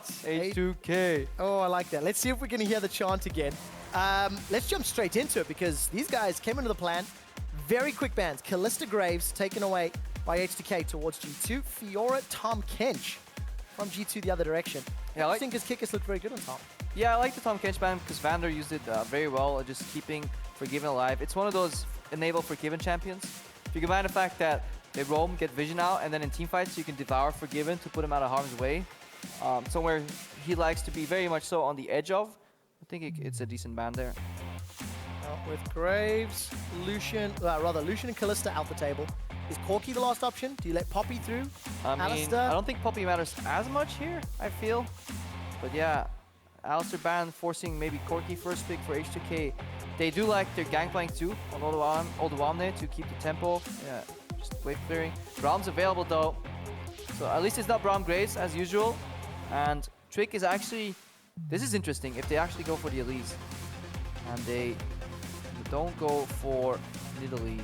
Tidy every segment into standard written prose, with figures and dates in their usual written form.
H2K. Oh, I like that. Let's see if we can hear the chant again. Let's jump straight into it because these guys came into the plan. Very quick bans. Callista Graves taken away by H2K towards G2. Fiora Tom Kench from G2 the other direction. Yeah, I think his Kikis looked very good on Tom. Yeah, I like the Tom Kench ban because Vander used it very well, just keeping Forgiven alive. It's one of those enable Forgiven champions. If you combine the fact that they roam, get vision out, and then in teamfights you can devour Forgiven to put him out of harm's way. Somewhere he likes to be very much so on the edge of. I think it's a decent ban there. With Graves, Lucian and Callista out the table. Is Corki the last option? Do you let Poppy through? I mean, Alistair? I don't think Poppy matters as much here, I feel. But yeah, Alistair ban forcing maybe Corki first pick for H2K. They do like their Gangplank too on Odoamne to keep the tempo. Yeah, just wave clearing. Braum's available though. So at least it's not Braum Graves as usual. And Trick is actually, this is interesting, if they actually go for the Elise. And they don't go for NIdalee.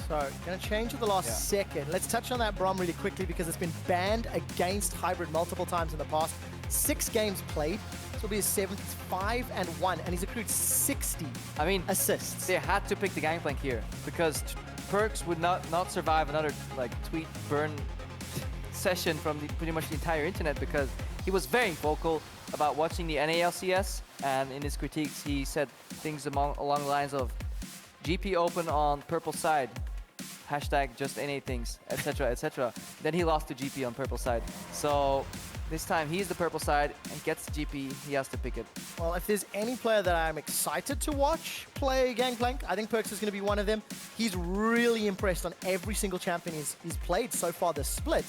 So, going to change at the last second. Let's touch on that Braum really quickly because it's been banned against Hybrid multiple times in the past. 6 games played. This will be his 7th, 5-1, and he's accrued 60 assists. They had to pick the Gangplank here because PerkZ would not survive another like tweet burn session from pretty much the entire internet because he was very vocal about watching the LCS, and in his critiques he said things along the lines of GP open on purple side, hashtag just NA things, etc, etc. Then he lost to GP on purple side. So this time he's the purple side and gets the GP, he has to pick it. Well, if there's any player that I'm excited to watch play Gangplank, I think PerkZ is going to be one of them. He's really impressed on every single champion he's played so far this split.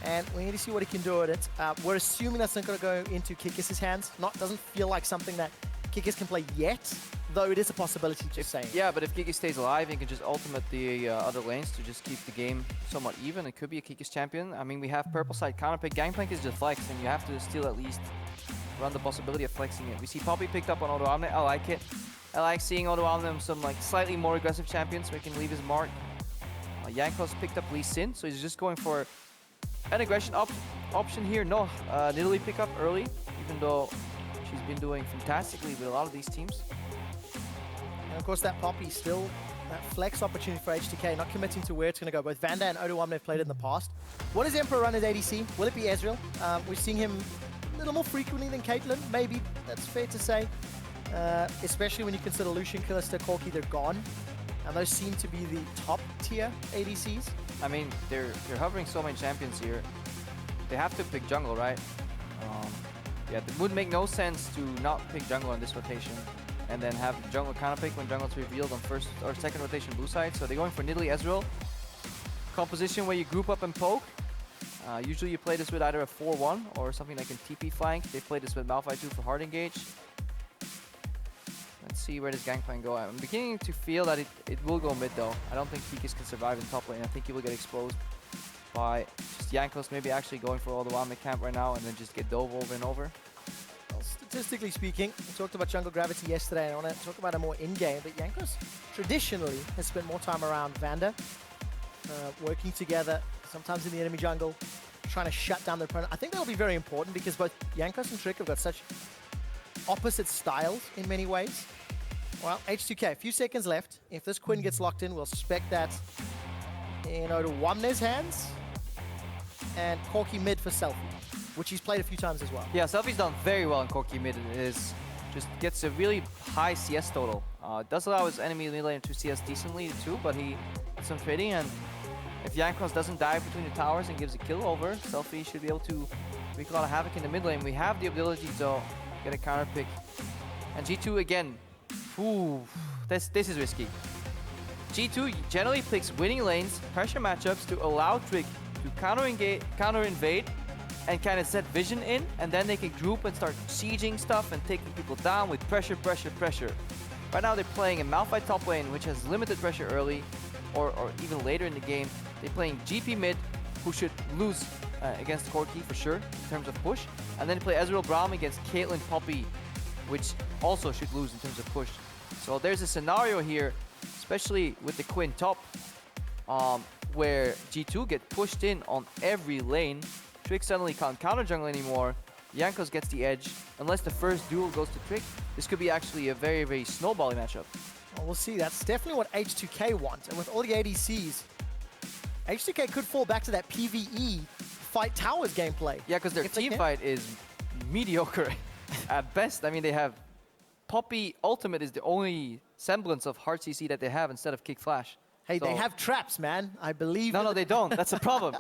And we need to see what he can do at it. We're assuming that's not going to go into Kikis' hands. Doesn't feel like something that Kikis can play yet, though it is a possibility, just saying. Yeah, but if Kikis stays alive, he can just ultimate the other lanes to just keep the game somewhat even. It could be a Kikis champion. I mean, we have purple side counter pick. Gangplank is just flex, and you have to still at least run the possibility of flexing it. We see Poppy picked up on Odoamne. I like it. I like seeing Odoamne on some like slightly more aggressive champions so he can leave his mark. Jankos picked up Lee Sin, so he's just going for an aggression option here. No, NIdalee pick up early, even though she's been doing fantastically with a lot of these teams. And of course that Poppy still, that flex opportunity for H2K, not committing to where it's going to go. Both Vander and Odoamne have played it in the past. What does Emperor run as ADC? Will it be Ezreal? We're seeing him a little more frequently than Caitlyn, maybe, that's fair to say. Especially when you consider Lucian, Callista, Corki, they're gone. And those seem to be the top tier ADCs. I mean, they're hovering so many champions here. They have to pick jungle, right? Yeah, it would make no sense to not pick jungle in this rotation and then have jungle counter pick when jungle's revealed on first or second rotation blue side. So they're going for NIdalee Ezreal. Composition where you group up and poke. Usually you play this with either a 4-1 or something like a TP flank. They played this with Malphite 2 for hard engage. Let's see where this Gangplank go. I'm beginning to feel that it will go mid though. I don't think Kikis can survive in top lane. I think he will get exposed by just Jankos maybe actually going for all the Odoamne camp right now and then just get dove over and over. Well, statistically speaking, we talked about jungle gravity yesterday and I want to talk about it more in-game, but Jankos traditionally has spent more time around Vander, working together, sometimes in the enemy jungle, trying to shut down the opponent. I think that'll be very important because both Jankos and Trick have got such opposite styles in many ways. Well, H2K, a few seconds left. If this Quinn gets locked in, we'll suspect that in Odoamne's hands. And Corki mid for Selfie, which he's played a few times as well. Yeah, Selfie's done very well in Corki mid. Just gets a really high CS total. Does allow his enemy mid lane to CS decently too, but he does some trading, and if Jankos doesn't dive between the towers and gives a kill over, Selfie should be able to wreak a lot of havoc in the mid lane. We have the ability to get a counter pick. And G2 again, ooh, this is risky. G2 generally picks winning lanes, pressure matchups to allow Trick to counter invade, and kind of set vision in, and then they can group and start sieging stuff and taking people down with pressure, pressure, pressure. Right now they're playing a Malphite top lane, which has limited pressure early, or even later in the game. They're playing GP mid, who should lose against Corki for sure in terms of push, and then play Ezreal Braum against Caitlyn Poppy, which also should lose in terms of push. So there's a scenario here, especially with the Quinn top, where G2 get pushed in on every lane. Trick suddenly can't counter jungle anymore. Jankos gets the edge, unless the first duel goes to Trick, this could be actually a very, very snowballing matchup. Well, we'll see. That's definitely what H2K wants. And with all the ADCs, H2K could fall back to that PvE fight towers gameplay. Yeah, because their team fight is mediocre at best. I mean, they have Poppy Ultimate is the only semblance of hard CC that they have instead of Kick Flash. Hey, so they have traps, man. I believe. No, they don't. That's the problem.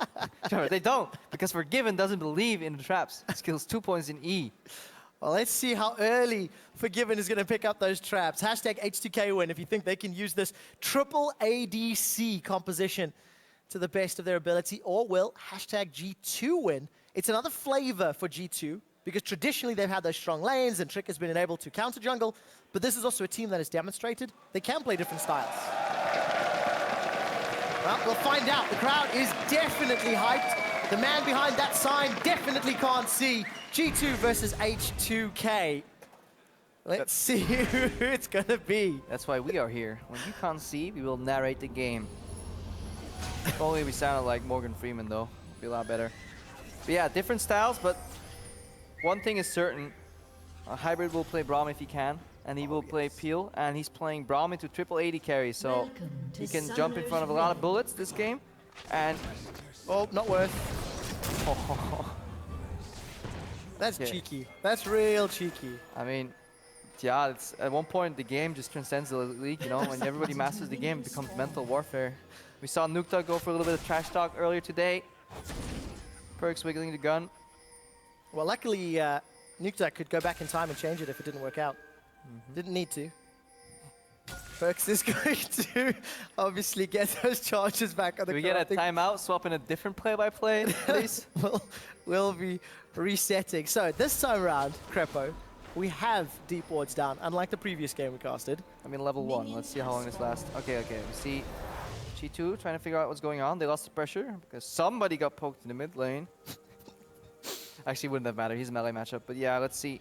They don't, because Forgiven doesn't believe in the traps. Skills 2 points in E. Well, let's see how early Forgiven is going to pick up those traps. Hashtag H2K win if you think they can use this triple ADC composition to the best of their ability, or will hashtag G2 win. It's another flavor for G2, because traditionally they've had those strong lanes and Trick has been able to counter jungle, but this is also a team that has demonstrated they can play different styles. Well, we'll find out. The crowd is definitely hyped. The man behind that sign definitely can't see. G2 versus H2K. Let's see who it's gonna be. That's why we are here. When you can't see, we will narrate the game. If only we sounded like Morgan Freeman, though. It'd be a lot better. But yeah, different styles, but one thing is certain. Hybrid will play Braum if he can, and he will play Peel, and he's playing Braum into triple AD carry, so he can jump in front of a lot of bullets this game. And oh, not worth. That's cheeky. That's real cheeky. I mean, yeah, it's at one point the game just transcends the league, you know, when everybody masters the game, it becomes mental warfare. We saw Nukta go for a little bit of trash talk earlier today. PerkZ wiggling the gun. Well, luckily, Nukta could go back in time and change it if it didn't work out. Didn't need to. PerkZ is going to obviously get those charges back on the Can we get a timeout, swap in a different play-by-play, please? We'll be resetting. So this time around, Krepo, we have deep wards down, unlike the previous game we casted. I mean, level 1. Let's see how long this lasts. Okay. We see G2 trying to figure out what's going on. They lost the pressure because somebody got poked in the mid lane. Actually, wouldn't have mattered. He's a melee matchup. But yeah, let's see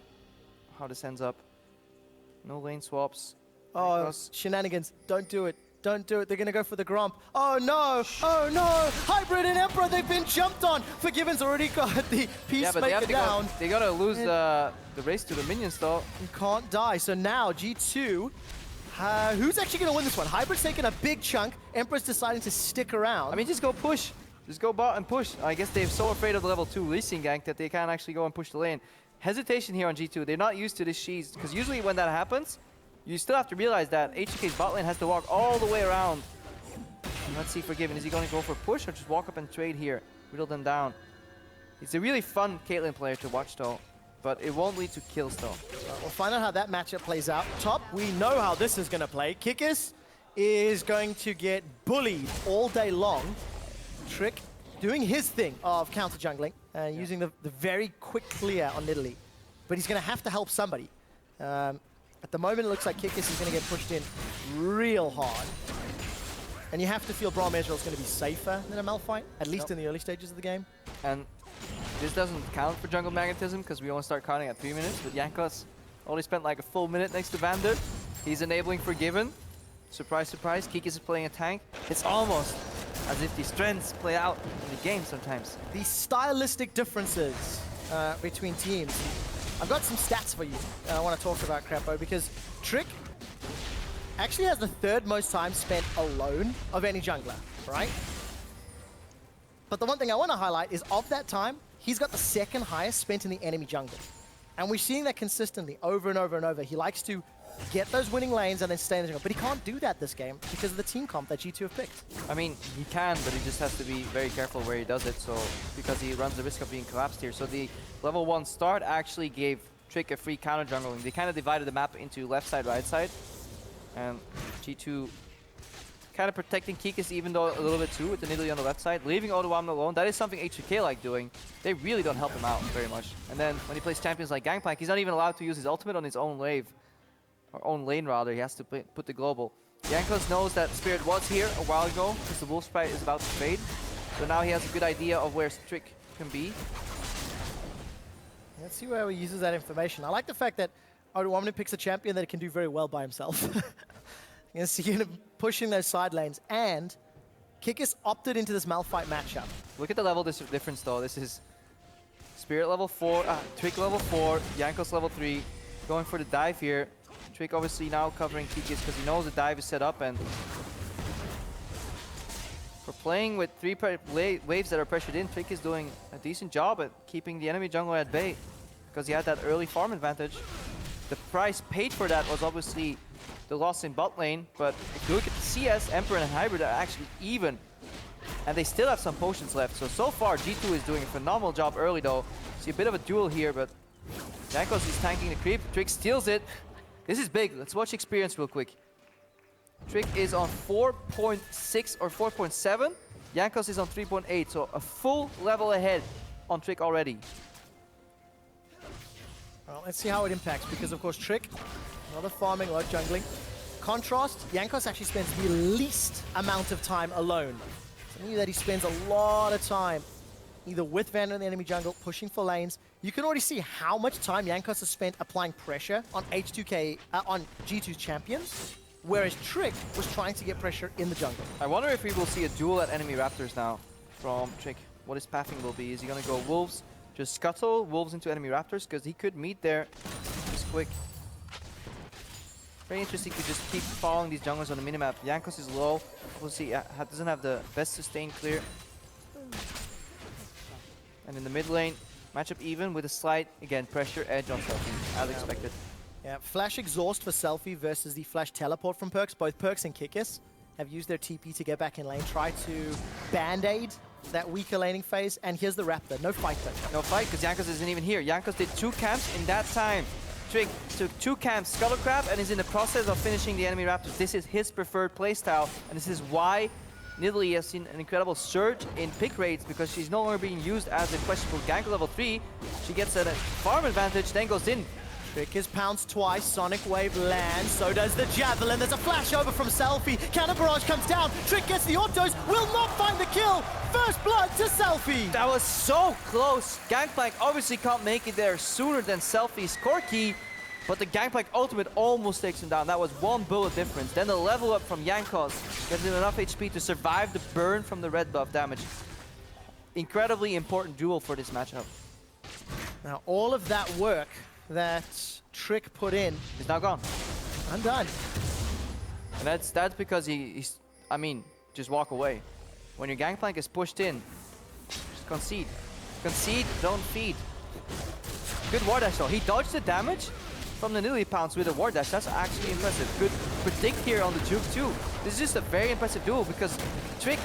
how this ends up. No lane swaps. Oh, shenanigans. Don't do it. Don't do it. They're going to go for the Gromp. Oh, no. Oh, no. Hybrid and Emperor, they've been jumped on. Forgiven's already got the Peacemaker down. They got to lose the race to the minions, though. You can't die. So now G2, who's actually going to win this one? Hybrid's taking a big chunk. Emperor's deciding to stick around. I mean, just go push. Just go bot and push. I guess they're so afraid of the level 2 Lee Sin gank that they can't actually go and push the lane. Hesitation here on G2. They're not used to this Shees, because usually when that happens, you still have to realize that H2K's bot lane has to walk all the way around. And let's see Forgiven. Is he going to go for a push or just walk up and trade here? Whittle them down. It's a really fun Caitlyn player to watch, though, but it won't lead to kills, though. We'll find out how that matchup plays out. Top, we know how this is going to play. Kikis is going to get bullied all day long. Trick doing his thing of counter jungling, using the very quick clear on NIdalee. But he's going to have to help somebody. At the moment, it looks like Kikis is going to get pushed in real hard. And you have to feel Braum Ezreal is going to be safer than a Malphite, at least in the early stages of the game. And this doesn't count for jungle magnetism, because we only start counting at 3 minutes. But Jankos only spent like a full minute next to Vander. He's enabling Forgiven. Surprise, surprise. Kikis is playing a tank. It's almost as if these strengths play out in the game sometimes. The stylistic differences between teams. I've got some stats for you I want to talk about, Krepo, because Trick actually has the 3rd most time spent alone of any jungler, right? But the one thing I want to highlight is of that time, he's got the 2nd highest spent in the enemy jungle. And we're seeing that consistently over and over and over. He likes to get those winning lanes and then stay in the jungle. But he can't do that this game because of the team comp that G2 have picked. I mean, he can, but he just has to be very careful where he does it, so because he runs the risk of being collapsed here. So the level 1 start actually gave Trick a free counter jungling. They kind of divided the map into left side, right side. And G2 kind of protecting Kikis even though a little bit too with the NIdalee on the left side, leaving Odoamne alone. That is something H2K like doing. They really don't help him out very much. And then when he plays champions like Gangplank, he's not even allowed to use his ultimate on his own wave. Or own lane rather, he has to put the global. Jankos knows that Spirit was here a while ago because the Wolf Sprite is about to fade. So now he has a good idea of where Trick can be. Let's see where he uses that information. I like the fact that Odoamne picks a champion that can do very well by himself. You can see him pushing those side lanes, and Kikis opted into this Malphite matchup. Look at the level difference though. This is Spirit level 4, Trick level 4, Jankos level 3, going for the dive here. Trick obviously now covering Kikis because he knows the dive is set up, and for playing with 3 waves that are pressured in, Trick is doing a decent job at keeping the enemy jungler at bay because he had that early farm advantage. The price paid for that was obviously the loss in bot lane, but if you look at the CS, Emperor and Hybrid are actually even, and they still have some potions left. So far G2 is doing a phenomenal job early though. See a bit of a duel here, but Jankos is tanking the creep. Trick steals it. This is big. Let's watch experience real quick. Trick is on 4.6 or 4.7. Jankos is on 3.8, so a full level ahead on Trick already. Well, let's see how it impacts, because of course Trick, another farming, low jungling. Contrast, Jankos actually spends the least amount of time alone. So meaning that he spends a lot of time either with Vander in the enemy jungle, pushing for lanes. You can already see how much time Jankos has spent applying pressure on H2K, on G2's champions, whereas Trick was trying to get pressure in the jungle. I wonder if we will see a duel at enemy Raptors now from Trick. What his pathing will be. Is he going to go Wolves, just scuttle Wolves into enemy Raptors? Because he could meet there just quick. Very interesting to just keep following these junglers on the minimap. Jankos is low. We'll see, doesn't have the best sustain clear. And in the mid lane, matchup even with a slight, again, pressure edge on Selfie, as expected. Yeah, Flash Exhaust for Selfie versus the Flash Teleport from PerkZ. Both PerkZ and Kikis have used their TP to get back in lane, try to band-aid that weaker laning phase, and here's the Raptor. No fight though. No fight, because Jankos isn't even here. Jankos did 2 camps in that time. Trick took 2 camps, Scuttlecrab, and is in the process of finishing the enemy Raptors. This is his preferred playstyle, and this is why NIdalee has seen an incredible surge in pick rates, because she's no longer being used as a questionable gank level 3. She gets a farm advantage, then goes in. Trick is pounced twice, Sonic Wave lands, so does the Javelin. There's a flash over from Selfie, Counter Barrage comes down, Trick gets the autos, will not find the kill! First blood to Selfie! That was so close! Gangplank obviously can't make it there sooner than Selfie's Corki, but the Gangplank ultimate almost takes him down. That was 1 bullet difference. Then the level up from Jankos gives him enough HP to survive the burn from the red buff damage. Incredibly important duel for this matchup. Now all of that work that Trick put in is now gone. Undone. And that's because he's, I mean, just walk away. When your Gangplank is pushed in, just concede. Concede, don't feed. Good ward dash though. He dodged the damage from the NIdalee pounce with a ward dash. That's actually impressive. Good predict here on the juke too. This is just a very impressive duel because Trick,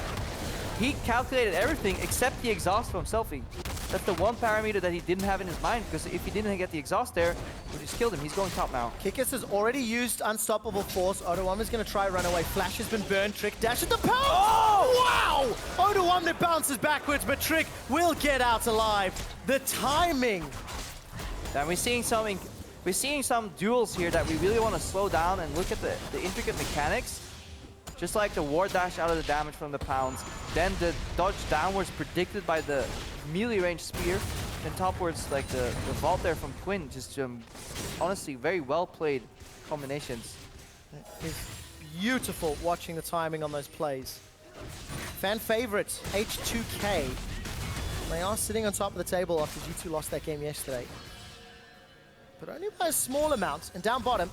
he calculated everything except the exhaust from Selfie. That's the one parameter that he didn't have in his mind, because if he didn't get the exhaust there, we just killed him. He's going top now. Kikis has already used Unstoppable Force. Odoamne is going to try run away. Flash has been burned. Trick dashes the pounce! Oh! Wow! Odoamne bounces backwards, but Trick will get out alive. The timing! And we're seeing some duels here that we really want to slow down and look at the intricate mechanics. Just like the ward dash out of the damage from the pounds, then the dodge downwards predicted by the melee range spear, and topwards like the vault there from Quinn. Just honestly very well played combinations. It's beautiful watching the timing on those plays. Fan favorites, H2K. They are sitting on top of the table after G2 lost that game yesterday. But only by a small amount, and down bottom,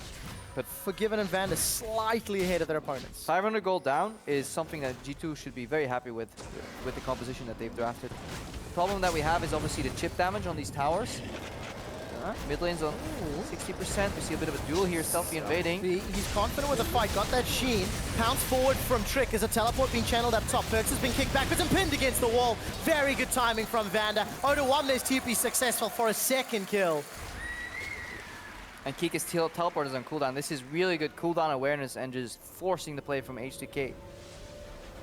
but Forgiven and Vander slightly ahead of their opponents. 500 gold down is something that G2 should be very happy with the composition that they've drafted. The problem that we have is obviously the chip damage on these towers. Mid lane's on 60%. We see a bit of a duel here, Selfie invading. He's confident with the fight, got that sheen. Pounce forward from Trick as a teleport being channeled up top. PerkZ has been kicked backwards and pinned against the wall. Very good timing from Vander. Odoamne's TP successful for a second kill. And Kikis teleport is on cooldown. This is really good cooldown awareness and just forcing the play from H2K.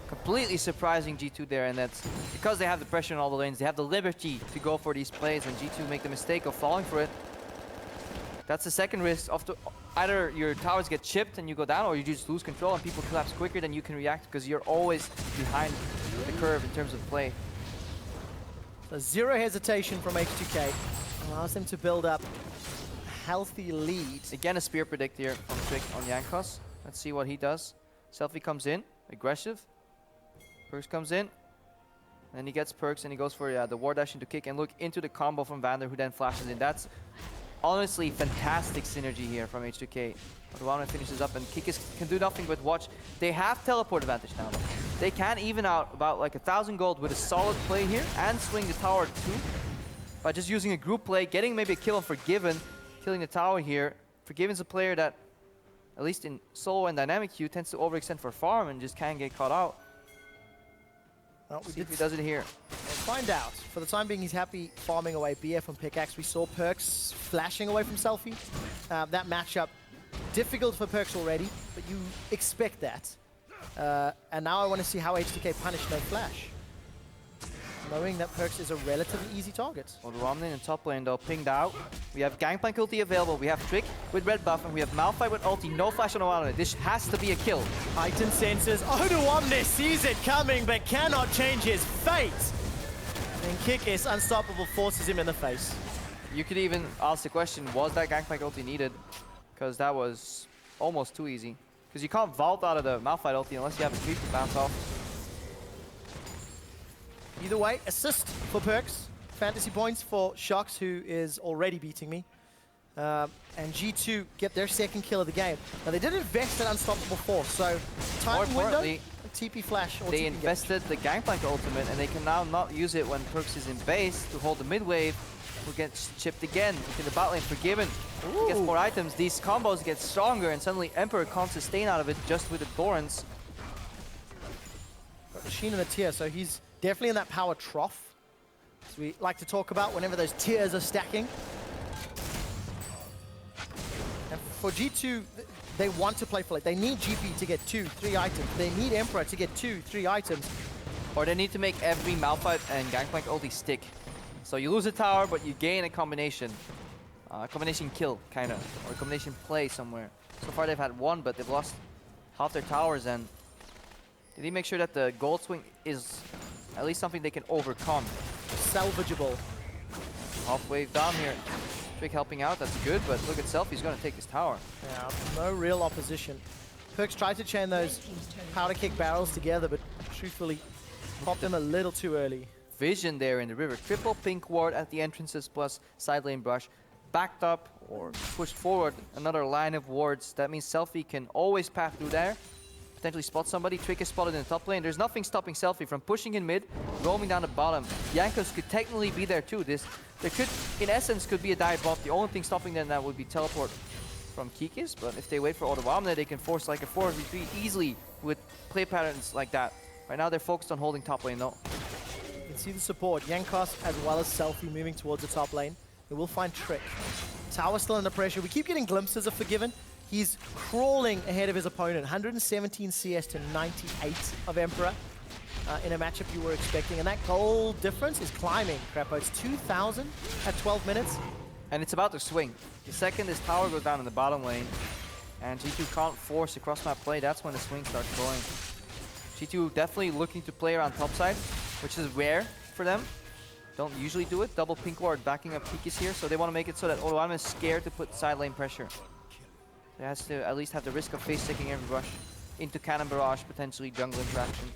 Completely surprising G2 there, and that's because they have the pressure in all the lanes. They have the liberty to go for these plays, and G2 make the mistake of falling for it. That's the second risk. Either your towers get chipped and you go down, or you just lose control and people collapse quicker than you can react, because you're always behind the curve in terms of play. So zero hesitation from H2K. Allows them to build up healthy lead. Again, a spear predict here from Trick on Jankos. Let's see what he does. Selfie comes in, aggressive. PerkZ comes in. And he gets perks and he goes for the ward dash into kick, and look into the combo from Vander, who then flashes in. That's honestly fantastic synergy here from H2K. Odoamne finishes up, and Kikis can do nothing but watch. They have teleport advantage now. They can even out about like 1,000 gold with a solid play here and swing the tower too by just using a group play, getting maybe a kill on Forgiven, killing the tower here. Forgiven's a player that, at least in solo and dynamic queue, tends to overextend for farm and just can't get caught out. Well, See if he does it here. We'll find out. For the time being, he's happy farming away BF and pickaxe. We saw PerkZ flashing away from Selfie. That matchup, difficult for PerkZ already, but you expect that. And now I want to see how H2K punish no flash, knowing that PerkZ is a relatively easy target. Odoamne in the top lane though, pinged out. We have Gangplank ulti available. We have Trick with red buff, and we have Malphite with ulti. No flash on Odoamne. This has to be a kill. Heightened senses. Odoamne sees it coming, but cannot change his fate. And Kikis, unstoppable, forces him in the face. You could even ask the question, was that Gangplank ulti needed? Because that was almost too easy. Because you can't vault out of the Malphite ulti unless you have a creep to bounce off. Either way, assist for PerkZ. Fantasy points for Shox, who is already beating me. And G2 get their second kill of the game. Now, they did invest in Unstoppable Force, so timing window, TP flash, or they TP invested the Gangplank ultimate, and they can now not use it when PerkZ is in base to hold the mid wave, who gets chipped again in the bot lane. Forgiven. He gets more items. These combos get stronger, and suddenly Emperor can't sustain out of it just with the Thorns. Got the Sheen and the tier, so he's definitely in that power trough, as we like to talk about whenever those tiers are stacking. And for G2, they want to play for it. They need GP to get 2-3 items. They need Emperor to get 2-3 items. Or they need to make every Malphite and Gangplank ulti stick. So you lose a tower, but you gain a combination. Combination kill, kind of. Or a combination play somewhere. So far they've had one, but they've lost half their towers, and did he make sure that the gold swing is at least something they can overcome? Salvageable. Halfway down here. Trick helping out, that's good, but look at Selfie, he's going to take his tower. Yeah, no real opposition. PerkZ tried to chain those powder kick barrels together, but truthfully, popped them a little too early. Vision there in the river. Triple pink ward at the entrances plus side lane brush. Backed up or pushed forward another line of wards. That means Selfie can always path through there. Potentially spot somebody. Trick is spotted in the top lane. There's nothing stopping Selfie from pushing in mid, roaming down the bottom. Jankos could technically be there too. There could, in essence, could be a dive bot. The only thing stopping them that would be teleport from Kikis. But if they wait for Odoamne, they can force like a 4v3 easily with play patterns like that. Right now they're focused on holding top lane though. You can see the support. Jankos as well as Selfie moving towards the top lane. They will find Trick. Tower still under pressure. We keep getting glimpses of Forgiven. He's crawling ahead of his opponent. 117 CS to 98 of Emperor in a matchup you were expecting. And that goal difference is climbing, Krepo. It's 2,000 at 12 minutes. And it's about to swing. The second this tower goes down in the bottom lane, and G2 can't force a cross-map play, that's when the swing starts going. G2 definitely looking to play around topside, which is rare for them. Don't usually do it. Double pink ward backing up Kikis here, so they want to make it so that Odoamne is scared to put side lane pressure. It has to at least have the risk of face taking every rush into cannon barrage, potentially jungle interaction.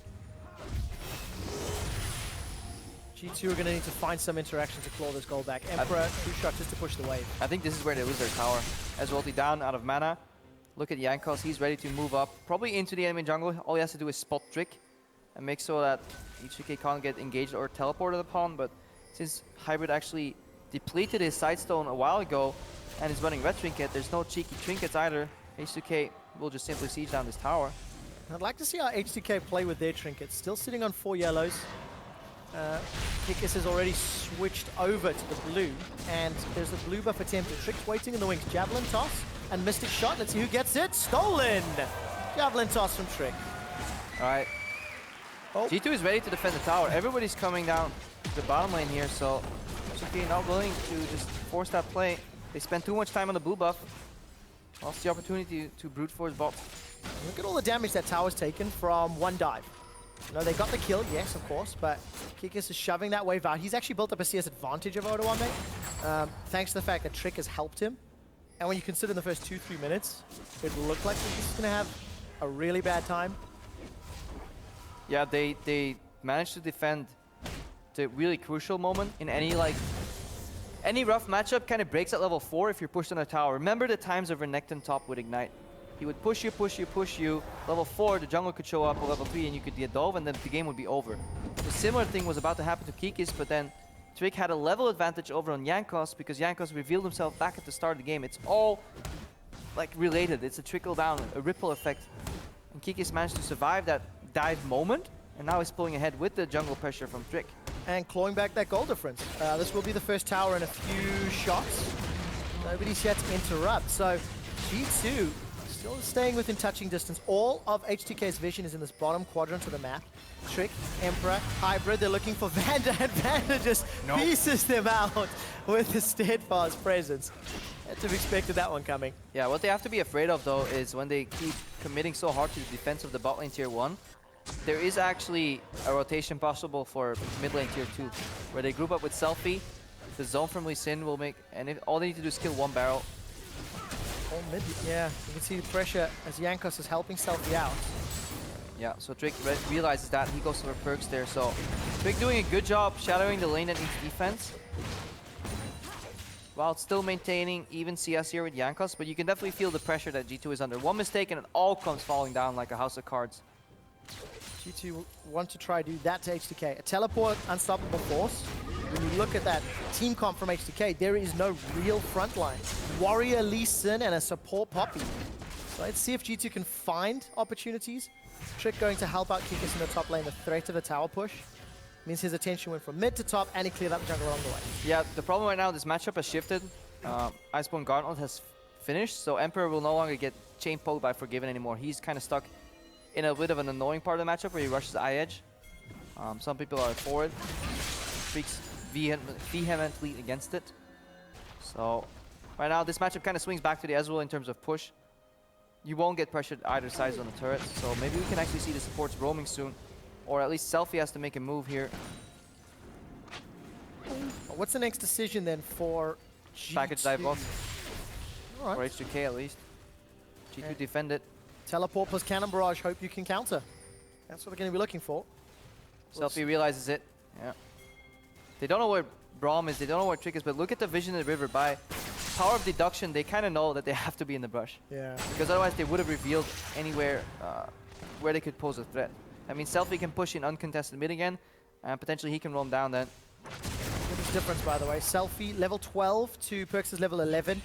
G2 are going to need to find some interaction to claw this goal back. Emperor, QuickShot just to push the wave. I think this is where they lose their tower. Ezreal ulti down out of mana. Look at Jankos, he's ready to move up, probably into the enemy jungle. All he has to do is spot Trick and make so that H2K can't get engaged or teleported upon, but since Hybrid actually depleted his Sidestone a while ago and is running Red Trinket, there's no cheeky trinkets either. H2K will just simply siege down this tower. I'd like to see how H2K play with their trinkets. Still sitting on 4 yellows. Kikis has already switched over to the blue, and there's the blue buff attempted. Trick's waiting in the wings. Javelin toss and Mystic Shot. Let's see who gets it. Stolen! Javelin toss from Trick. All right. Oh. G2 is ready to defend the tower. Everybody's coming down to the bottom lane here, so H2K not willing to just force that play. They spent too much time on the blue buff. Lost the opportunity to brute force bot. Look at all the damage that tower's taken from one dive. You know, they got the kill, yes, of course, but Kikis is shoving that wave out. He's actually built up a CS advantage of Odoamne, thanks to the fact that Trick has helped him. And when you consider in the first 2-3 minutes, it looked like Kikis is going to have a really bad time. Yeah, they managed to defend the really crucial moment in any any rough matchup kind of breaks at level 4 if you're pushed on a tower. Remember the times of Renekton top with Ignite. He would push you, push you, push you. Level 4, the jungle could show up, or level 3, and you could get dove, and then the game would be over. A similar thing was about to happen to Kikis, but then Trick had a level advantage over on Jankos because Jankos revealed himself back at the start of the game. It's all like related. It's a trickle down, a ripple effect. And Kikis managed to survive that dive moment, and now he's pulling ahead with the jungle pressure from Trick. And clawing back that goal difference. This will be the first tower in a few shots. Nobody's yet to interrupt. So G2 still staying within touching distance. All of H2K's vision is in this bottom quadrant of the map. Trick, Emperor, Hybrid, they're looking for Vander, and Vander just pieces them out with a steadfast presence. Had to have expected that one coming. Yeah, what they have to be afraid of though is when they keep committing so hard to the defense of the bot lane tier 1, there is actually a rotation possible for mid lane tier 2, where they group up with Selfie. The zone from Lee Sin will make, and all they need to do is kill one barrel. Mid, yeah, you can see the pressure as Jankos is helping Selfie out. Yeah, so Trick realizes that. He goes for perks there, so Trick doing a good job shadowing the lane that needs defense, while still maintaining even CS here with Jankos, but you can definitely feel the pressure that G2 is under. One mistake and it all comes falling down like a house of cards. G2 want to try to do that to H2K. A teleport, unstoppable force. When you look at that team comp from H2K, there is no real front line. Warrior, Lee Sin, and a support Poppy. So let's see if G2 can find opportunities. Trick going to help out Kikis in the top lane. The threat of a tower push means his attention went from mid to top, and he cleared up the jungle along the way. Yeah, the problem right now, this matchup has shifted. Iceborne Gauntlet has finished, so Emperor will no longer get chain poked by Forgiven anymore. He's kind of stuck in a bit of an annoying part of the matchup where he rushes eye edge. Some people are for it. Freaks vehemently against it. So right now this matchup kind of swings back to the Ezreal in terms of push. You won't get pressured either side on the turrets, so maybe we can actually see the supports roaming soon. Or at least Selfie has to make a move here. What's the next decision then for G2? Package dive off. All right. For H2K at least. G2 defend it. Teleport plus Cannon Barrage, hope you can counter. That's what they're going to be looking for. Selfie realizes it. Yeah. They don't know where Braum is, they don't know where Trick is, but look at the vision in the river. By power of deduction, they kind of know that they have to be in the brush. Yeah. Because otherwise they would have revealed anywhere where they could pose a threat. I mean, Selfie can push in uncontested mid again, and potentially he can roam down then. Look at the difference, by the way. Selfie level 12 to PerkZ level 11.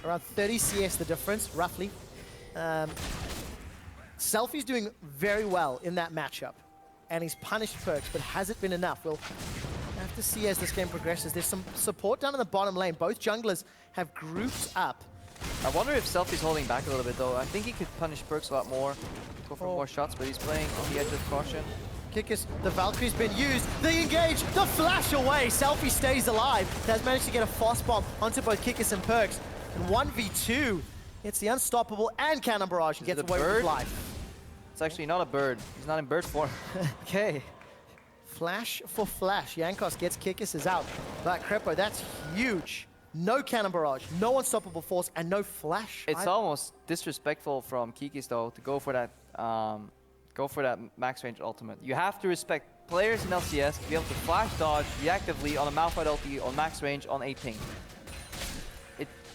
Around 30 CS the difference, roughly. Selfie's doing very well in that matchup, and he's punished Perks, but has it been enough? We'll have to see as this game progresses. There's some support down in the bottom lane. Both junglers have grouped up. I wonder if Selfie's holding back a little bit though. I think he could punish Perks a lot more, go for more shots, but he's playing on the edge of caution. Kikis, the Valkyrie's been used. They engage, the flash away. Selfie stays alive. Has managed to get a fast bomb onto both Kikis and Perks. And 1v2, it's the unstoppable and Cannon Barrage and gets away with life. It's actually not a bird. He's not in bird form. Okay. Flash for flash. Jankos gets Kikis out. But Krepo, that's huge. No Cannon Barrage, no unstoppable force, and no flash. It's almost disrespectful from Kikis though to go for that max range ultimate. You have to respect players in LCS to be able to flash dodge reactively on a Malphite ulti on max range on 8 ping.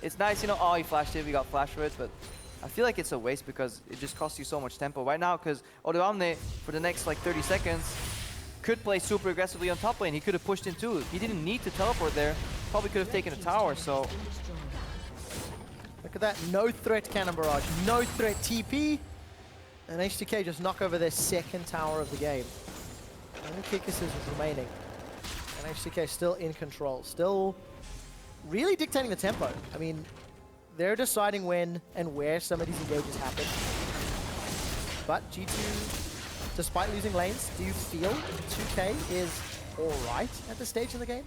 It's nice, you know, oh, he flashed it, we got flash for it, but I feel like it's a waste because it just costs you so much tempo right now, because Odoamne for the next like 30 seconds could play super aggressively on top lane. He could have pushed in too. He didn't need to teleport there. Probably could have taken a tower, so. Look at that, no threat Cannon Barrage, no threat TP. And H2K just knock over their second tower of the game. Only Kikis is remaining. And H2K still in control, still really dictating the tempo. I mean, they're deciding when and where some of these engages happen. But G2, despite losing lanes, do you feel 2K is alright at this stage in the game?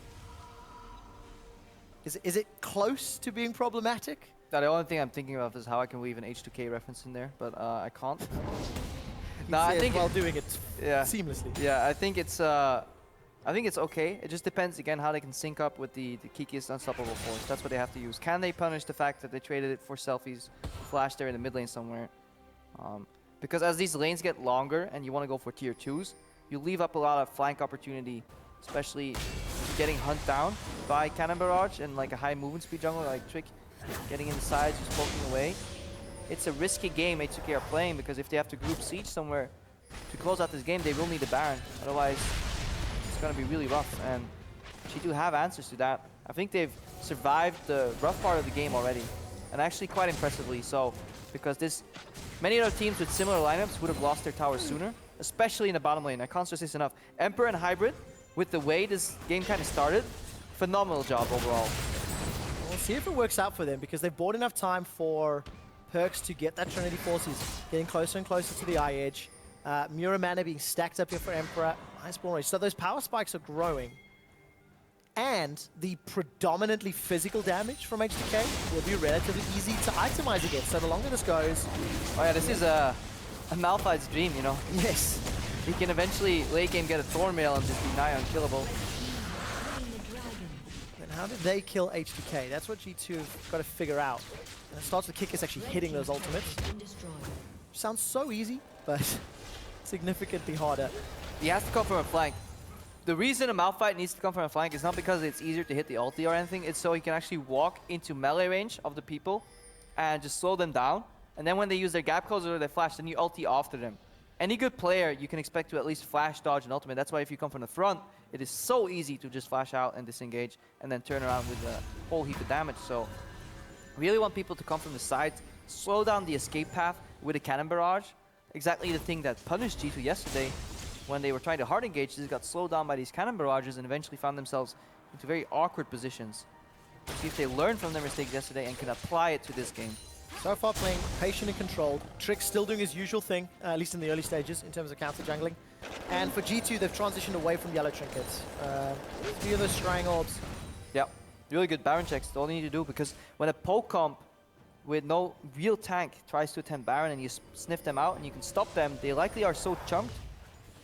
Is it close to being problematic? The only thing I'm thinking of is how I can weave an H2K reference in there, but I can't. No, I think while doing it seamlessly. Yeah, I think it's okay. It just depends again how they can sync up with the Kikis unstoppable force. That's what they have to use. Can they punish the fact that they traded it for Selfie's flash there in the mid lane somewhere? Because as these lanes get longer and you want to go for tier 2s, you leave up a lot of flank opportunity especially getting hunt down by Cannon Barrage and like a high movement speed jungle like Trick getting inside, just poking away. It's a risky game H2K are playing because if they have to group siege somewhere to close out this game, they will need the Baron. Otherwise, it's going to be really rough. And G2 have answers to that. I think they've survived the rough part of the game already, and actually quite impressively so, because many other teams with similar lineups would have lost their towers sooner, especially in the bottom lane. I can't stress this enough. Emperor and Hybrid, with the way this game kind of started, phenomenal job overall. We'll see if it works out for them, because they've bought enough time for PerkZ to get that Trinity Forces, getting closer and closer to the eye edge. Mana being stacked up here for Emperor. Nice spawn rate. So those power spikes are growing. And the predominantly physical damage from H2K will be relatively easy to itemize against. So the longer this goes... Oh yeah, this is a Malphite's dream, you know? Yes. He can eventually late game get a Thorn Mail and just be nigh unkillable. And how did they kill H2K? That's what G2 have got to figure out. And it starts with Kikis actually hitting those ultimates. Sounds so easy, but significantly harder. He has to come from a flank. The reason a Malphite needs to come from a flank is not because it's easier to hit the ulti or anything, it's so he can actually walk into melee range of the people and just slow them down. And then when they use their gap closer or their flash, then you ulti after them. Any good player, you can expect to at least flash, dodge, and ultimate. That's why if you come from the front, it is so easy to just flash out and disengage and then turn around with a whole heap of damage. So really want people to come from the sides, slow down the escape path with a cannon barrage. Exactly the thing that punished G2 yesterday when they were trying to hard engage. They got slowed down by these cannon barrages and eventually found themselves into very awkward positions. See if they learned from their mistakes yesterday and can apply it to this game. So far playing patient and controlled. Trick's still doing his usual thing, at least in the early stages, in terms of counter jungling. And for G2, they've transitioned away from yellow trinkets. 3 of those Scrying Orbs. Yeah, really good Baron checks. That's all you need to do, because when a poke comp with no real tank tries to attempt Baron and you sniff them out and you can stop them, they likely are so chunked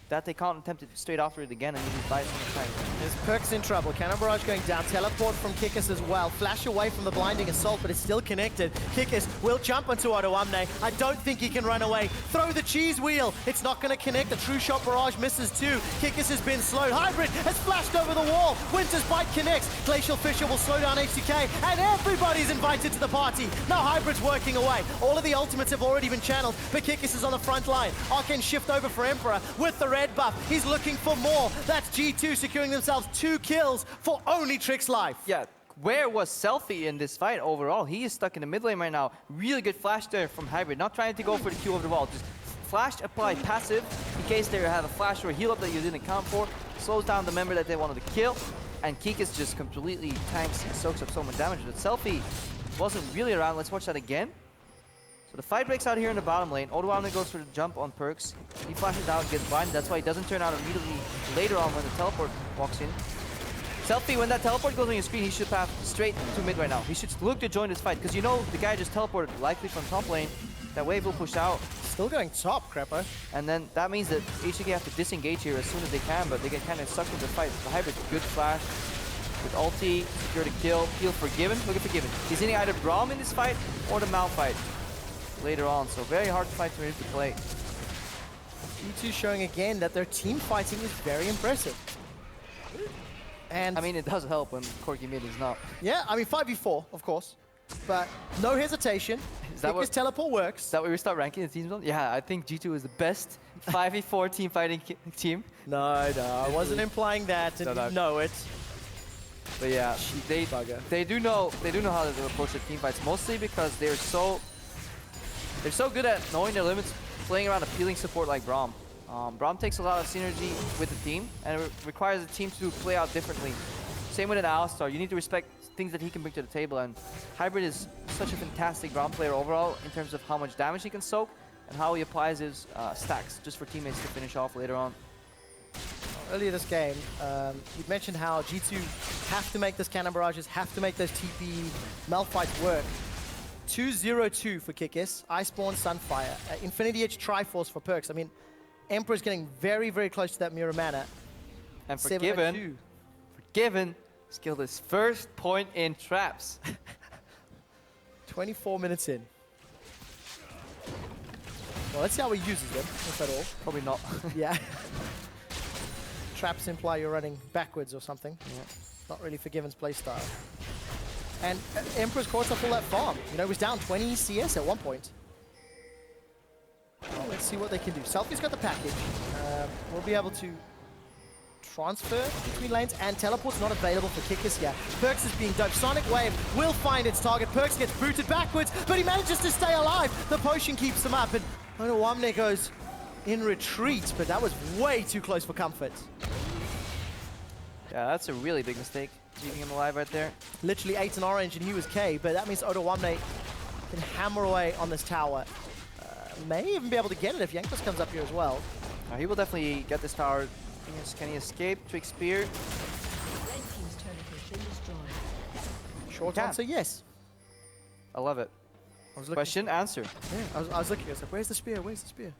that they can't attempt it straight after it again and you just buy so much time. There's PerkZ in trouble. Cannon Barrage going down. Teleport from Kikis as well. Flash away from the blinding assault, but it's still connected. Kikis will jump onto Odoamne. I don't think he can run away. Throw the cheese wheel. It's not going to connect. The True Shot Barrage misses too. Kikis has been slowed. Hybrid has flashed over the wall. Winter's Bite connects. Glacial Fissure will slow down H2K, and everybody's invited to the party. Now Hybrid's working away. All of the ultimates have already been channeled, but Kikis is on the front line. Arcane shift over for Emperor with the red buff. He's looking for more. That's G2 securing themselves 2 kills for only Trick's life. Yeah, where was Selfie in this fight overall? He is stuck in the mid lane right now. Really good flash there from Hybrid. Not trying to go for the Q over the wall. Just flash, apply passive in case they have a flash or a heal up that you didn't account for. Slows down the member that they wanted to kill. And Kikis just completely tanks and soaks up so much damage. But Selfie wasn't really around. Let's watch that again. So the fight breaks out here in the bottom lane. Odoamne goes for the jump on PerkZ. He flashes out and gets blinded. That's why he doesn't turn out immediately later on when the teleport walks in. Selfie, when that teleport goes on your screen, he should path straight to mid right now. He should look to join this fight, because you know the guy just teleported likely from top lane. That wave will push out. Still going top, Krepo. And then that means that H2K have to disengage here as soon as they can, but they get kind of stuck into the fight. The Hybrid, good flash. With ulti, secure the kill, heal Forgiven. Look at Forgiven. He's hitting either Braum in this fight or the Malphite later on, so very hard fight for him to play. G2 showing again that their team fighting is very impressive. And I mean, it does help when Corki mid is not. Yeah, I mean 5v4, of course, but no hesitation. Is that what teleport works? Is that what we start ranking the teams on? Yeah, I think G2 is the best 5v4 team fighting team. No, I wasn't implying that, and you know it. But yeah, they do know how to approach the team fights, mostly because they're so good at knowing their limits, playing around appealing support like Braum. Braum takes a lot of synergy with the team, and it requires the team to play out differently. Same with an Alistar. You need to respect things that he can bring to the table, and Hybrid is such a fantastic Braum player overall in terms of how much damage he can soak and how he applies his stacks just for teammates to finish off later on. Earlier this game, you mentioned how G2 have to make those cannon barrages, have to make those TP Malphites work. 2-0-2 for Kikis, Iceborne, Sunfire, Infinity Edge Triforce for PerkZ. I mean, Emperor's getting very, very close to that mirror mana. And Forgiven skilled his first point in traps. 24 minutes in. Well, let's see how he uses them, if at all. Probably not. Yeah. traps imply you're running backwards or something. Yeah. Not really Forgiven's playstyle. And Emperor's caught up all that farm. You know, he was down 20 CS at one point. Well, let's see what they can do. Selfie's got the package. We'll be able to transfer between lanes, and teleport's not available for Kikis yet. PerkZ is being doped. Sonic Wave will find its target. PerkZ gets booted backwards, but he manages to stay alive. The potion keeps him up, and Odoamne goes in retreat, but that was way too close for comfort. Yeah, that's a really big mistake, leaving him alive right there. Literally 8 in orange, and he was K, but that means Odoamne can hammer away on this tower. May even be able to get it if Jankos comes up here as well. He will definitely get this tower. Can he escape? Trick Spear? Red team's turret has been destroyed. Short answer, yes. I love it. I was looking, Question, answer. yeah, I was looking, I was like, where's the spear, where's the spear?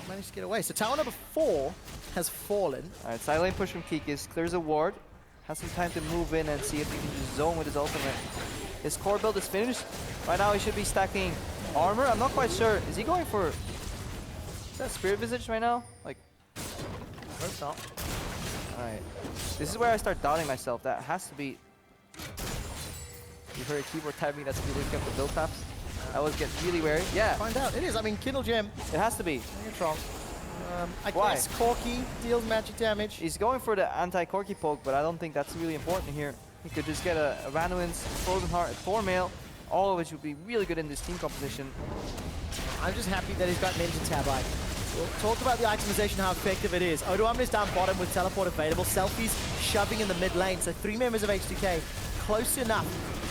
Managed to get away. So tower number 4 has fallen. Alright, side lane push from Kikis, clears a ward, has some time to move in and see if he can just zone with his ultimate. His core build is finished. Right now he should be stacking armor. I'm not quite sure. Is he going for... Is that Spirit Visage right now? Like... I hope not. Alright. This is where I start doubting myself. That has to be... You heard a keyboard typing that's really looking up the build taps. I always get really wary. Yeah. Find out. It is. I mean, Kindle Gem. It has to be. You're wrong. I Why? guess Corki deals magic damage. He's going for the anti-Corki poke, but I don't think that's really important here. He could just get a Randuin's Frozen Heart at 4 male, all of which would be really good in this team composition. I'm just happy that he's got Ninja Tab. We'll talk about the itemization, how effective it is. Odoamne is down bottom with teleport available. Selfie's shoving in the mid lane, so 3 members of H2K close enough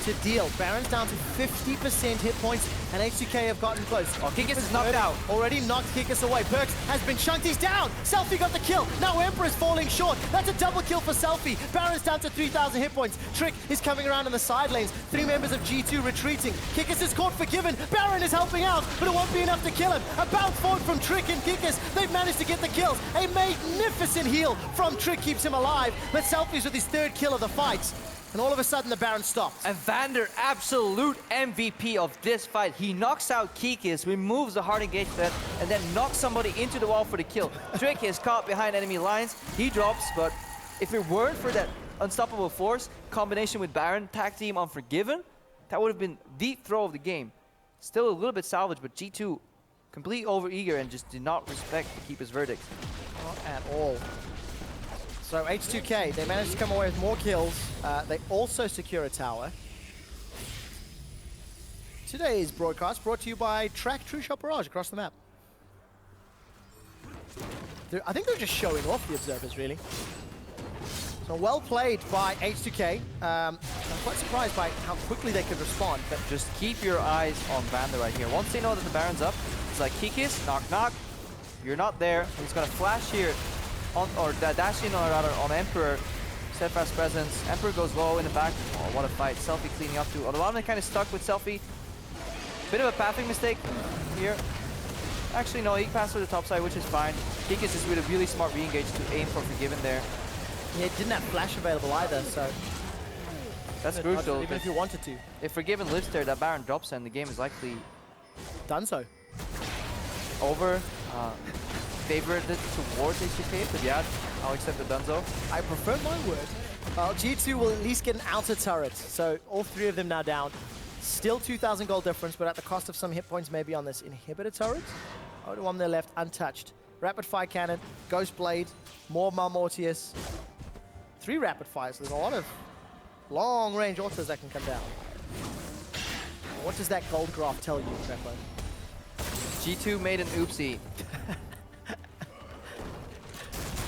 to deal. Baron's down to 50% hit points, and H2K have gotten close. Oh, Kikis is knocked out. Already knocked Kikis away. PerkZ has been chunked. He's down. Selfie got the kill. Now Emperor's falling short. That's a double kill for Selfie. Baron's down to 3,000 hit points. Trick is coming around in the side lanes. 3 members of G2 retreating. Kikis is caught Forgiven. Baron is helping out, but it won't be enough to kill him. A bounce forward from Trick and Kikis. They've managed to get the kills. A magnificent heal from Trick keeps him alive, but Selfie's with his 3rd kill of the fight. And all of a sudden, the Baron stopped. And Vander, absolute MVP of this fight. He knocks out Kikis, removes the hard engage threat, and then knocks somebody into the wall for the kill. Trick is caught behind enemy lines. He drops, but if it weren't for that unstoppable force, combination with Baron, tag team on Forgiven, that would have been the throw of the game. Still a little bit salvaged, but G2 completely over-eager and just did not respect the keeper's verdict. Not at all. So H2K, they managed to come away with more kills. They also secure a tower. Today's broadcast brought to you by Track True Shot Barrage across the map. I think they're just showing off the observers, really. So well played by H2K. I'm quite surprised by how quickly they could respond. But Just keep your eyes on Vander right here. Once they know that the Baron's up, it's like Kikis, knock knock. You're not there. He's gonna flash here. Or dash in, or rather, on Emperor. Steadfast presence. Emperor goes low in the back. Oh, what a fight. Selfie cleaning up too. Odoamne kind of stuck with Selfie. Bit of a pathing mistake here. Actually, no, he passed to the top side, which is fine. Kikis is with a really smart re-engage to aim for Forgiven there. yeah, it didn't have flash available either, so That's crucial. even if you wanted to. If Forgiven lives there, that Baron drops and the game is likely Done so. over. Favorited towards H2K, but yeah, I'll accept the Dunzo. I prefer my word. G2 will at least get an outer turret, so all 3 of them now down. Still 2,000 gold difference, but at the cost of some hit points maybe on this inhibitor turret. Odoamne there left untouched. Rapid fire cannon, Ghost Blade, more Malmortius. 3 rapid fires, there's a lot of long range autos that can come down. What does that gold graph tell you, Krepo? G2 made an oopsie.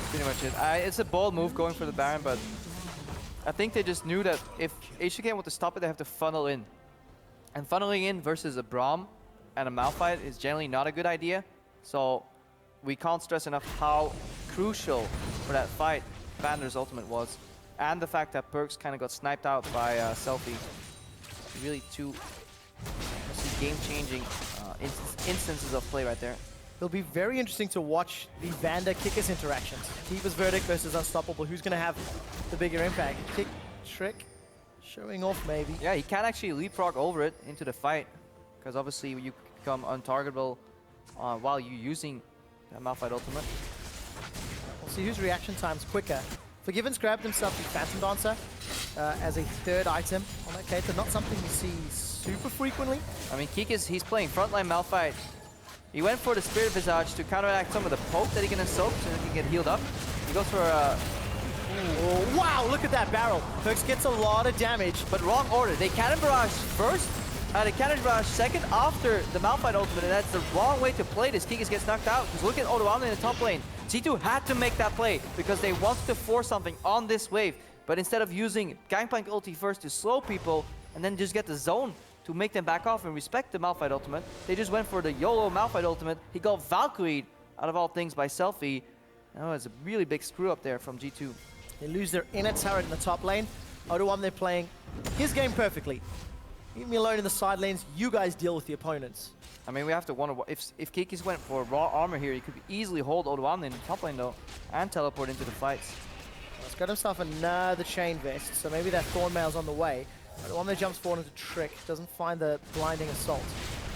Pretty much it. It's a bold move going for the Baron, but I think they just knew that if H2K want to stop it, they have to funnel in. And funneling in versus a Braum and a Malphite is generally not a good idea. So we can't stress enough how crucial for that fight Vander's ultimate was. And the fact that PerkZ kind of got sniped out by Selfie. Really 2 game-changing instances of play right there. It'll be very interesting to watch the Vander Kikis interactions. Keeper's verdict versus Unstoppable. Who's going to have the bigger impact? Kick, Trick, showing off maybe. Yeah, he can actually leapfrog over it into the fight, because obviously you become untargetable while you're using that Malphite ultimate. See whose reaction time's quicker. Forgiven's grabbed himself the Phantom Dancer as a third item on that Caitlyn. Not something you see super frequently. I mean, Kikis, he's playing frontline Malphite. He went for the Spirit Visage to counteract some of the poke that he can soak so that he can get healed up. He goes for a... Oh, wow, look at that barrel. PerkZ gets a lot of damage. But wrong order. They Cannon Barrage first, they Cannon Barrage second after the Malphite ultimate, and that's the wrong way to play this. Kikis gets knocked out. Because look at Odoamne in the top lane. G2 had to make that play because they wanted to force something on this wave. But instead of using Gangplank ulti first to slow people and then just get the zone to make them back off and respect the Malphite ultimate, they just went for the YOLO Malphite ultimate. He got Valkyried, out of all things, by Selfie. Oh, it's a really big screw up there from G2. They lose their inner turret in the top lane. Odoamne, they're playing his game perfectly. Leave me alone in the side lanes. You guys deal with the opponents. I mean, we have to wonder if Kikis went for raw armor here, he could easily hold Odoamne in the top lane though, and teleport into the fights. He's got himself another chain vest, so maybe that Thorn Mail's on the way. Odoamne jumps forward into Trick, doesn't find the blinding assault.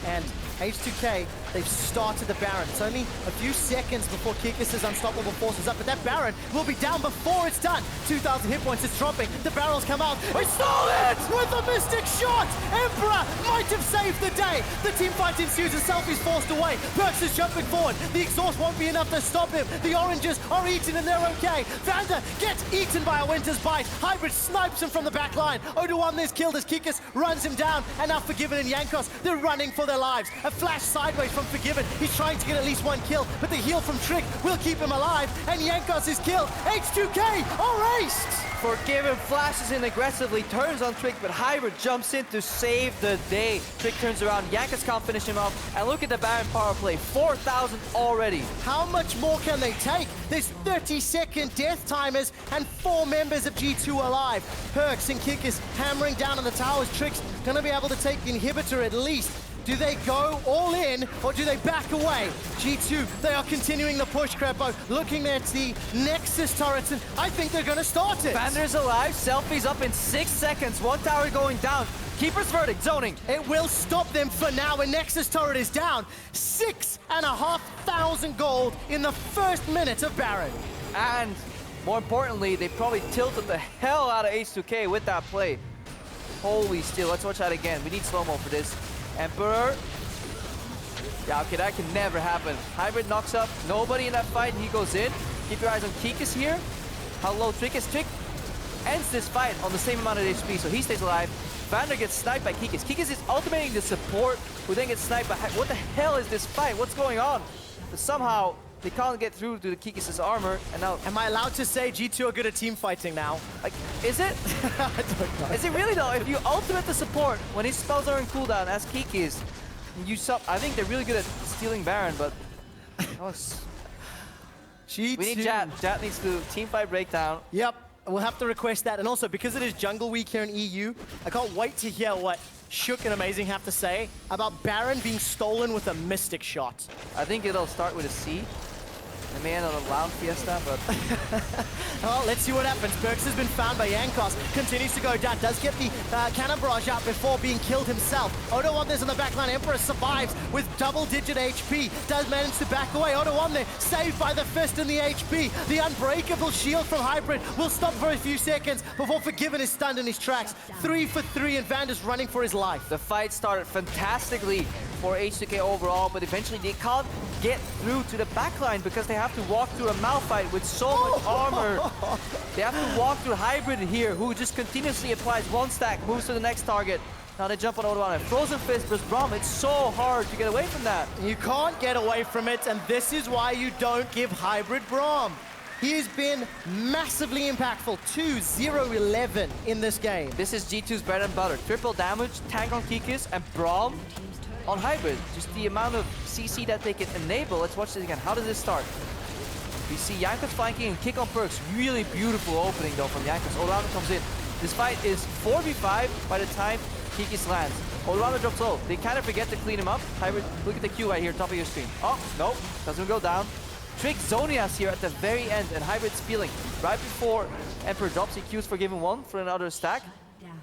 And H2K, they've started the Baron. It's only a few seconds before Kikis' unstoppable force is up, but that Baron will be down before it's done. 2,000 hit points, it's dropping. The barrels come out. We stole it with a mystic shot. Emperor might have saved the day. The team fight ensues and Selfie's forced away. PerkZ is jumping forward. The exhaust won't be enough to stop him. The oranges are eaten and they're okay. Vander gets eaten by a Winter's Bite. Hybrid snipes him from the back line. Odoamne is killed as Kikis runs him down. And now Forgiven and Jankos, they're running for their lives. A flash sideways from Forgiven. He's trying to get at least one kill, but the heal from Trick will keep him alive. And Jankos is killed. H2K erased. Forgiven flashes in aggressively, turns on Trick, but Hybrid jumps in to save the day. Trick turns around, Jankos can't finish him off, and look at the Baron power play, 4,000 already. How much more can they take? There's 30-second death timers and 4 members of G2 alive. PerkZ and Kikis hammering down on the towers. Trick's gonna be able to take the inhibitor at least. Do they go all in, or do they back away? G2, they are continuing the push, Krepo, looking at the Nexus turrets, and I think they're gonna start it. Vander's alive, Selfie's up in 6 seconds, 1 tower going down. Keeper's verdict, zoning. It will stop them for now, and Nexus turret is down. 6,500 gold in the first minute of Baron. And more importantly, they probably tilted the hell out of H2K with that play. Holy steel, let's watch that again. We need slow-mo for this. Emperor. Yeah, okay, that can never happen. Hybrid knocks up nobody in that fight, and he goes in. Keep your eyes on Kikis here. How low Trick is. Trick ends this fight on the same amount of HP, so he stays alive. Vander gets sniped by Kikis. Kikis is ultimating the support, who then gets sniped by... What the hell is this fight? What's going on? But somehow, they can't get through to the Kikis' armor, and now... Am I allowed to say G2 are good at team fighting now? Like, is it? I don't know. Is it really though? If you ultimate the support when his spells are in cooldown as Kikis, you I think they're really good at stealing Baron, but... G2. We need Jat. Jat needs to teamfight breakdown. Yep, we'll have to request that. And also, because it is Jungle Week here in EU, I can't wait to hear what Shook and Amazing have to say about Baron being stolen with a mystic shot. I think it'll start with a C. It may end on a loud fiesta, but... Well, let's see what happens. PerkZ has been found by Jankos. Continues to go down. Does get the cannon barrage out before being killed himself. Odoamne's on the backline. Emperor survives with double-digit HP. Does manage to back away. Odoamne saved by the fist and the HP. The unbreakable shield from Hybrid will stop for a few seconds before Forgiven is stunned in his tracks. 3 for 3, and Vander's running for his life. The fight started fantastically for H2K overall, but eventually they can't get through to the backline because they have to walk through a Malphite with so much armor. They have to walk through Hybrid here, who just continuously applies 1 stack, moves to the next target. Now they jump on Odoamne. Frozen Fist versus Braum, it's so hard to get away from that. You can't get away from it, and this is why you don't give Hybrid Braum. He has been massively impactful, 2-0-11 in this game. This is G2's bread and butter. Triple damage, tank on Kikis, and Braum on Hybrid. Just the amount of CC that they can enable. Let's watch this again. How does this start? We see Jankos flanking and kick on PerkZ. Really beautiful opening though from Jankos. Odoamne comes in. This fight is 4v5 by the time Kikis lands. Odoamne drops low. They kind of forget to clean him up. Hybrid, look at the Q right here, top of your screen. Oh, no, doesn't go down. Trick Zonias here at the very end, and Hybrid's peeling. Right before Emperor drops, he Qs Forgiven 1 for another stack.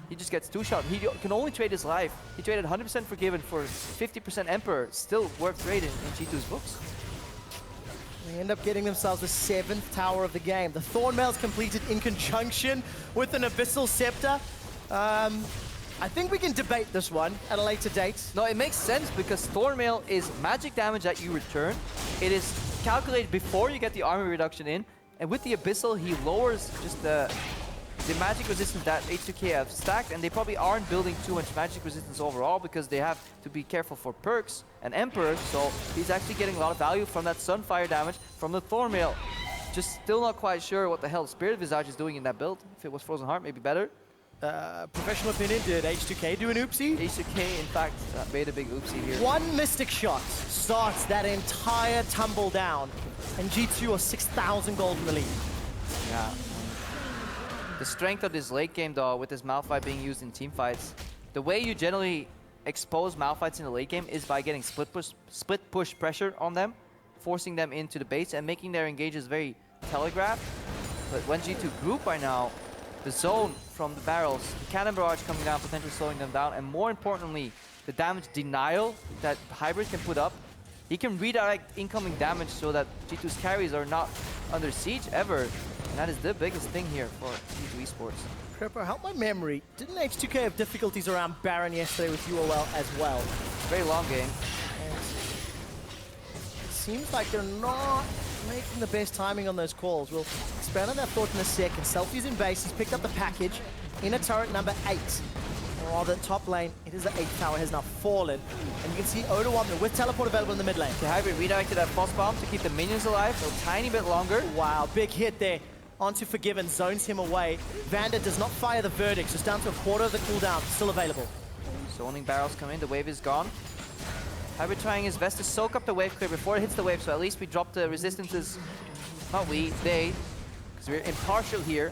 He just gets 2-shot. He can only trade his life. He traded 100% Forgiven for 50% Emperor. Still worth trading in G2's books. They end up getting themselves the 7th tower of the game. The Thornmail's completed in conjunction with an Abyssal Scepter. I think we can debate this one at a later date. No, it makes sense because Thornmail is magic damage that you return. It is calculated before you get the armor reduction in. And with the Abyssal, he lowers just the magic resistance that H2K have stacked, and they probably aren't building too much magic resistance overall because they have to be careful for perks and Emperor, so he's actually getting a lot of value from that Sunfire damage from the Thornmail. Just still not quite sure what the hell Spirit Visage is doing in that build. If it was Frozen Heart, maybe better. Professional opinion, did H2K do an oopsie? H2K, in fact, made a big oopsie here. One Mystic Shot starts that entire tumble down, and G2 are 6,000 gold in the lead. Yeah. The strength of this late game, though, with this Malphite being used in team fights, the way you generally expose Malphites in the late game is by getting split push pressure on them, forcing them into the base and making their engages very telegraphed. But when G2 group right now, the zone from the barrels, the cannon barrage coming down, potentially slowing them down, and more importantly, the damage denial that Hybrid can put up. He can redirect incoming damage so that G2's carries are not under siege ever. And that is the biggest thing here for G2 Esports. Krepo, help my memory. Didn't H2K have difficulties around Baron yesterday with UOL as well? Very long game. And it seems like they're not making the best timing on those calls. We'll expand on that thought in a second. Selfie's in base. He's picked up the package in a turret number 8. While the top lane, it is the 8th tower, has now fallen. And you can see Odoamne with teleport available in the mid lane. The Hybrid redirected that Frost Bomb to keep the minions alive a tiny bit longer. Wow, big hit there. Onto Forgiven, zones him away. Vander does not fire the Verdict, just down to a quarter of the cooldown, still available. Zoning barrels come in, the wave is gone. Hybrid trying his best to soak up the wave clear before it hits the wave, so at least we drop the resistances. Not we, they, because we're impartial here.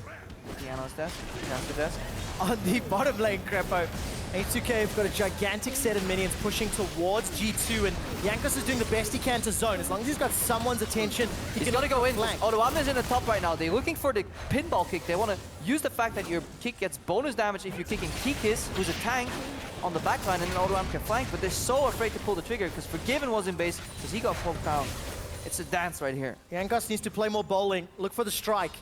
Piano's desk, Piano's desk. On the bottom lane, Krepo, H2K have got a gigantic set of minions pushing towards G2, and Jankos is doing the best he can to zone. As long as he's got someone's attention, he's got to go in. Flank. Odoamne is in the top right now. They're looking for the pinball kick. They want to use the fact that your kick gets bonus damage if you're kicking Kikis, who's a tank, on the backline, and then Odoamne can flank, but they're so afraid to pull the trigger because Forgiven was in base because he got poked down. It's a dance right here. Jankos needs to play more bowling, look for the strike.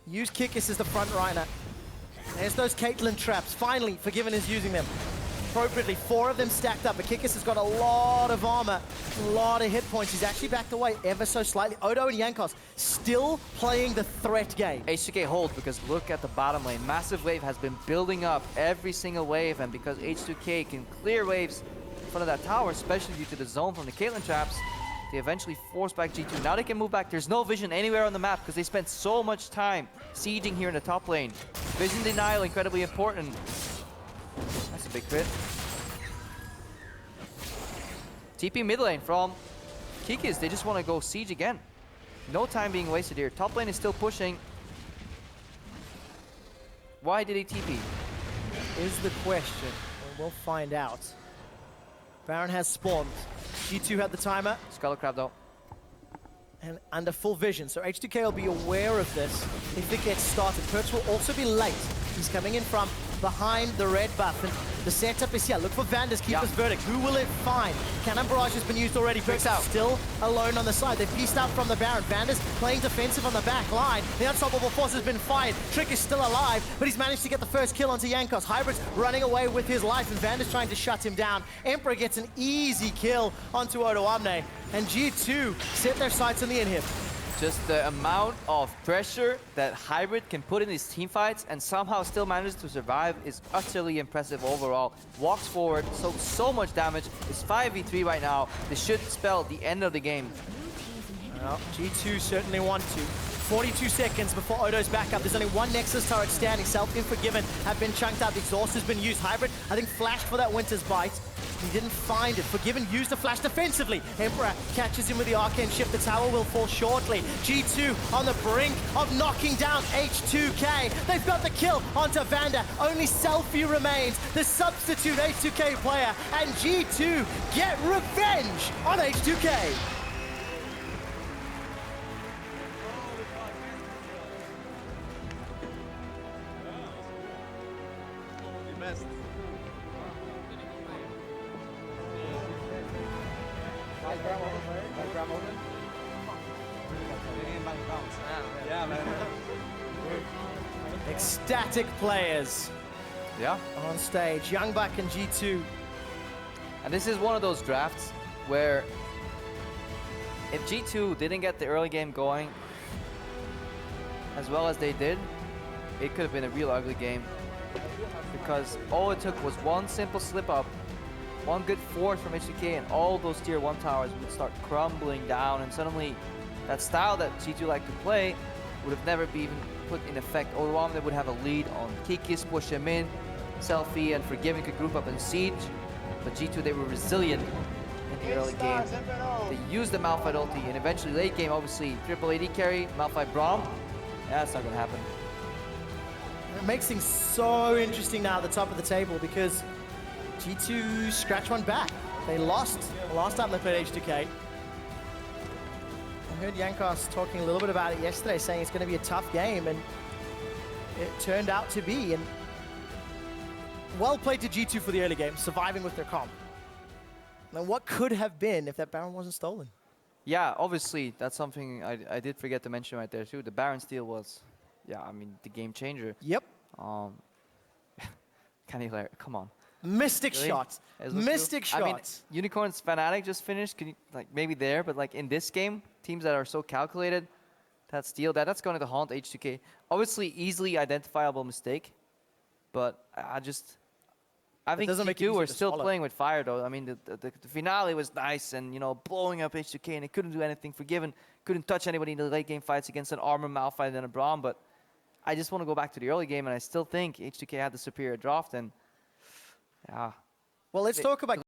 Use Kikis as the front runner. There's those Caitlyn traps. Finally, Forgiven is using them appropriately. 4 of them stacked up, but Kikis has got a lot of armor, a lot of hit points. He's actually backed away ever so slightly. Odo and Jankos still playing the threat game. H2K holds because look at the bottom lane. Massive wave has been building up every single wave, and because H2K can clear waves in front of that tower, especially due to the zone from the Caitlyn traps, they eventually force back G2. Now they can move back. There's no vision anywhere on the map because they spent so much time sieging here in the top lane. Vision denial, incredibly important. That's a big crit. TP mid lane from Kikis. They just want to go siege again. No time being wasted here. Top lane is still pushing. Why did he TP? Is the question. We'll find out. Baron has spawned. G2 had the timer. Skull Crab though. And under full vision, so H2K will be aware of this if it gets started. PerkZ will also be late. He's coming in from behind the red buff, and the setup is here. Look for Vander's Keeper's Verdict. Who will it find? Cannon Barrage has been used already. PerkZ still alone on the side. They've pieced out from the Baron. Vander's playing defensive on the back line. The Unstoppable Force has been fired. Trick is still alive, but he's managed to get the first kill onto Jankos. Hybrid's running away with his life, and Vander's trying to shut him down. Emperor gets an easy kill onto Odoamne, and G2 set their sights on the inhib. Just the amount of pressure that Hybrid can put in these team fights and somehow still manages to survive is utterly impressive overall. Walks forward, so much damage. It's 5v3 right now. This should spell the end of the game. Well, G2 certainly want to. 42 seconds before Odo's back up. There's only one Nexus turret standing. Selfie and Forgiven have been chunked out. The exhaust has been used. Hybrid, I think, flashed for that Winter's Bite. He didn't find it. Forgiven used the flash defensively. Emperor catches him with the Arcane Shift. The tower will fall shortly. G2 on the brink of knocking down H2K. They've got the kill onto Vander. Only Selfie remains, the substitute H2K player. And G2 get revenge on H2K. Yeah, man. Ecstatic players Yeah. on stage. Youngbuck and G2. And this is one of those drafts where if G2 didn't get the early game going as well as they did, it could have been a real ugly game. Because all it took was one simple slip up, one good force from H2K, and all those tier 1 towers would start crumbling down, and suddenly that style that G2 like to play would have never been put in effect. Odoamne would have a lead on Kikis, push him in, Selfie and Forgiving could group up in siege, but G2, they were resilient in the early game. They used the Malphite ulti, and eventually late game, obviously, triple AD carry, Malphite Braum. Yeah, that's not gonna happen. It makes things so interesting now at the top of the table because G2 scratch one back. They lost the last time they played H2K. I heard Jankos talking a little bit about it yesterday, saying it's going to be a tough game, and it turned out to be. And well played to G2 for the early game, surviving with their comp. Now, what could have been if that Baron wasn't stolen? Yeah, obviously, that's something I did forget to mention right there too. The Baron steal was, yeah, I mean, the game changer. Yep. Come on. Mystic Really? shots. It was Mystic true. shots. I mean, Unicorn's Fnatic just finished. Can you, like, maybe there, but like in this game, teams that are so calculated, that steal, that's going to haunt H2K. Obviously, easily identifiable mistake, but I think doesn't make it G2 easy were to still swallow. playing with fire though. I mean, the finale was nice and, you know, blowing up H2K, and it couldn't do anything. Forgiven couldn't touch anybody in the late game fights against an Armor, Malphite, and a Braum, but I just want to go back to the early game, and I still think H2K had the superior draft, and yeah. Well, let's talk about